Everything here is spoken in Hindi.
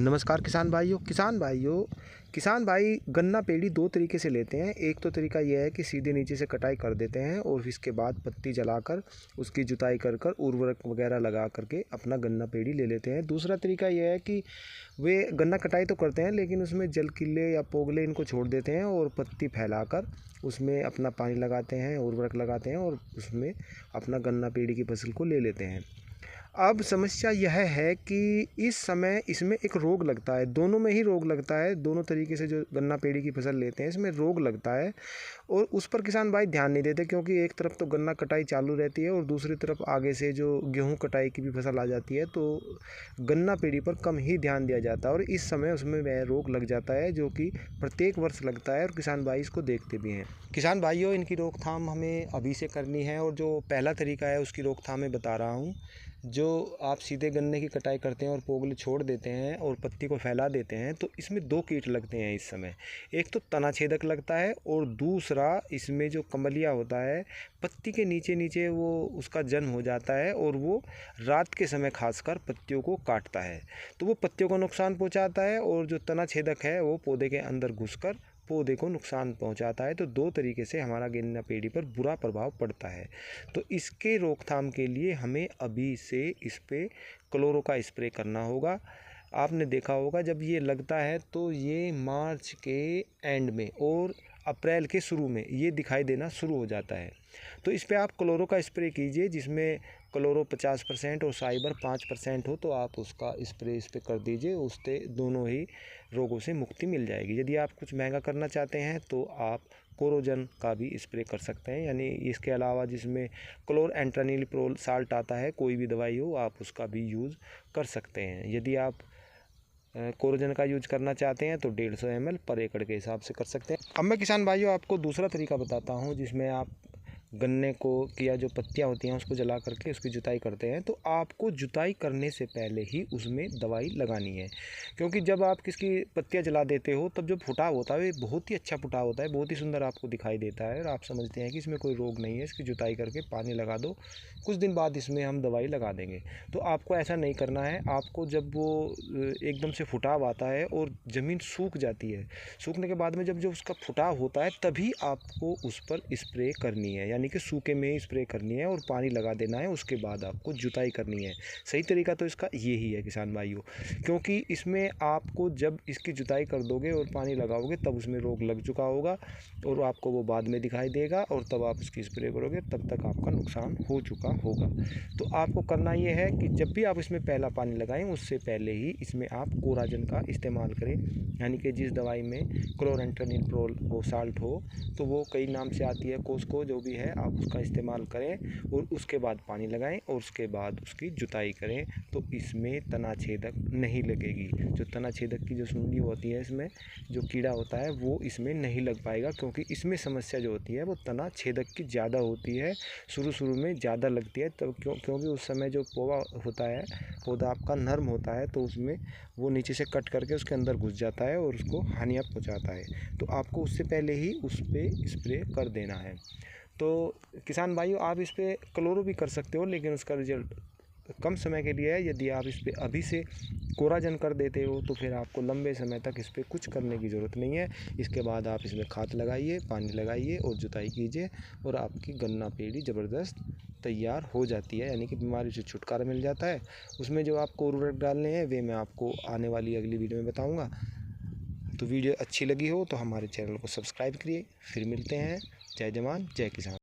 नमस्कार किसान भाई गन्ना पेड़ी दो तरीके से लेते हैं। एक तो तरीका यह है कि सीधे नीचे से कटाई कर देते हैं और इसके बाद पत्ती जलाकर उसकी जुताई कर कर उर्वरक वगैरह लगा करके अपना गन्ना पेड़ी ले लेते हैं। दूसरा तरीका यह है कि वे गन्ना कटाई तो करते हैं लेकिन उसमें जल किले या पोगले इनको छोड़ देते हैं और पत्ती फैलाकर उसमें अपना पानी लगाते हैं, उर्वरक लगाते हैं और उसमें अपना गन्ना पेड़ी की फसल को ले लेते हैं। अब समस्या यह है कि इस समय इसमें एक रोग लगता है, दोनों में ही रोग लगता है। दोनों तरीके से जो गन्ना पेड़ी की फसल लेते हैं इसमें रोग लगता है और उस पर किसान भाई ध्यान नहीं देते, क्योंकि एक तरफ तो गन्ना कटाई चालू रहती है और दूसरी तरफ आगे से जो गेहूं कटाई की भी फसल आ जाती है, तो गन्ना पेड़ी पर कम ही ध्यान दिया जाता है और इस समय उसमें वह रोग लग जाता है जो कि प्रत्येक वर्ष लगता है और किसान भाई इसको देखते भी हैं। किसान भाइयों, इनकी रोकथाम हमें अभी से करनी है और जो पहला तरीका है उसकी रोकथाम मैं बता रहा हूँ। जो आप सीधे गन्ने की कटाई करते हैं और पोगले छोड़ देते हैं और पत्ती को फैला देते हैं, तो इसमें दो कीट लगते हैं इस समय। एक तो तना छेदक लगता है और दूसरा इसमें जो कमलिया होता है पत्ती के नीचे नीचे वो उसका जन्म हो जाता है और वो रात के समय खासकर पत्तियों को काटता है, तो वो पत्तियों को नुकसान पहुंचाता है और जो तना छेदक है वो पौधे के अंदर घुसकर पौधे को नुकसान पहुंचाता है। तो दो तरीके से हमारा गन्ना पेड़ी पर बुरा प्रभाव पड़ता है। तो इसके रोकथाम के लिए हमें अभी से इस पे क्लोरो का स्प्रे करना होगा। आपने देखा होगा जब ये लगता है तो ये मार्च के एंड में और अप्रैल के शुरू में ये दिखाई देना शुरू हो जाता है। तो इस पे आप क्लोरो का स्प्रे कीजिए, जिसमें क्लोरो 50% और साइबर 5% हो, तो आप उसका स्प्रे इस पे कर दीजिए। उससे दोनों ही रोगों से मुक्ति मिल जाएगी। यदि आप कुछ महंगा करना चाहते हैं तो आप कोरोजन का भी स्प्रे कर सकते हैं, यानी इसके अलावा जिसमें क्लोरएंट्रानिलप्रोल साल्ट आता है, कोई भी दवाई हो आप उसका भी यूज़ कर सकते हैं। यदि आप कोरोजन का यूज करना चाहते हैं तो 150 ml पर एकड़ के हिसाब से कर सकते हैं। अब मैं किसान भाइयों आपको दूसरा तरीका बताता हूं, जिसमें आप गन्ने को या जो पत्तियां होती हैं उसको जला करके उसकी जुताई करते हैं। तो आपको जुताई करने से पहले ही उसमें दवाई लगानी है, क्योंकि जब आप किसकी पत्तियां जला देते हो तब जो फुटाव होता है वो बहुत ही अच्छा फुटाव होता है, बहुत ही सुंदर आपको दिखाई देता है और आप समझते हैं कि इसमें कोई रोग नहीं है। इसकी जुताई करके पानी लगा दो, कुछ दिन बाद इसमें हम दवाई लगा देंगे। तो आपको ऐसा नहीं करना है। आपको जब वो एकदम से फुटाव आता है और ज़मीन सूख जाती है, सूखने के बाद में जब जो उसका फुटाव होता है तभी आपको उस पर स्प्रे करनी है, यानी कि सूखे में ही स्प्रे करनी है और पानी लगा देना है। उसके बाद आपको जुताई करनी है। सही तरीका तो इसका यही है किसान भाइयों, क्योंकि इसमें आपको जब इसकी जुताई कर दोगे और पानी लगाओगे तब उसमें रोग लग चुका होगा और आपको वो बाद में दिखाई देगा और तब आप उसकी स्प्रे करोगे तब तक आपका नुकसान हो चुका होगा। तो आपको करना ये है कि जब भी आप इसमें पहला पानी लगाएं उससे पहले ही इसमें आप कोराजन का इस्तेमाल करें, यानी कि जिस दवाई में क्लोरएंट्रानिलप्रोल वो साल्ट हो, तो वो कई नाम से आती है, कोस्को जो भी है, आप उसका इस्तेमाल करें और उसके बाद पानी लगाएं और उसके बाद उसकी जुताई करें। तो इसमें तना छेदक नहीं लगेगी। जो तना छेदक की जो सुंडी होती है, इसमें जो कीड़ा होता है वो इसमें नहीं लग पाएगा, क्योंकि इसमें समस्या जो होती है वो तना छेदक की ज़्यादा होती है। शुरू में ज़्यादा लगती है तब क्योंकि उस समय जो पौधा आपका नर्म होता है, तो उसमें वो नीचे से कट करके उसके अंदर घुस जाता है और उसको हानियाँ पहुँचाता है। तो आपको उससे पहले ही उस पर स्प्रे कर देना है। तो किसान भाइयों, आप इस पर क्लोरो भी कर सकते हो, लेकिन उसका रिजल्ट कम समय के लिए है। यदि आप इस पर अभी से कोराजन कर देते हो तो फिर आपको लंबे समय तक इस पर कुछ करने की ज़रूरत नहीं है। इसके बाद आप इसमें खाद लगाइए, पानी लगाइए और जुताई कीजिए और आपकी गन्ना पेड़ी ज़बरदस्त तैयार हो जाती है, यानी कि बीमारी से छुटकारा मिल जाता है। उसमें जो आपको उर्वरक डालने हैं वे मैं आपको आने वाली अगली वीडियो में बताऊँगा। तो वीडियो अच्छी लगी हो तो हमारे चैनल को सब्सक्राइब करिए। फिर मिलते हैं। जय जवान जय किसान।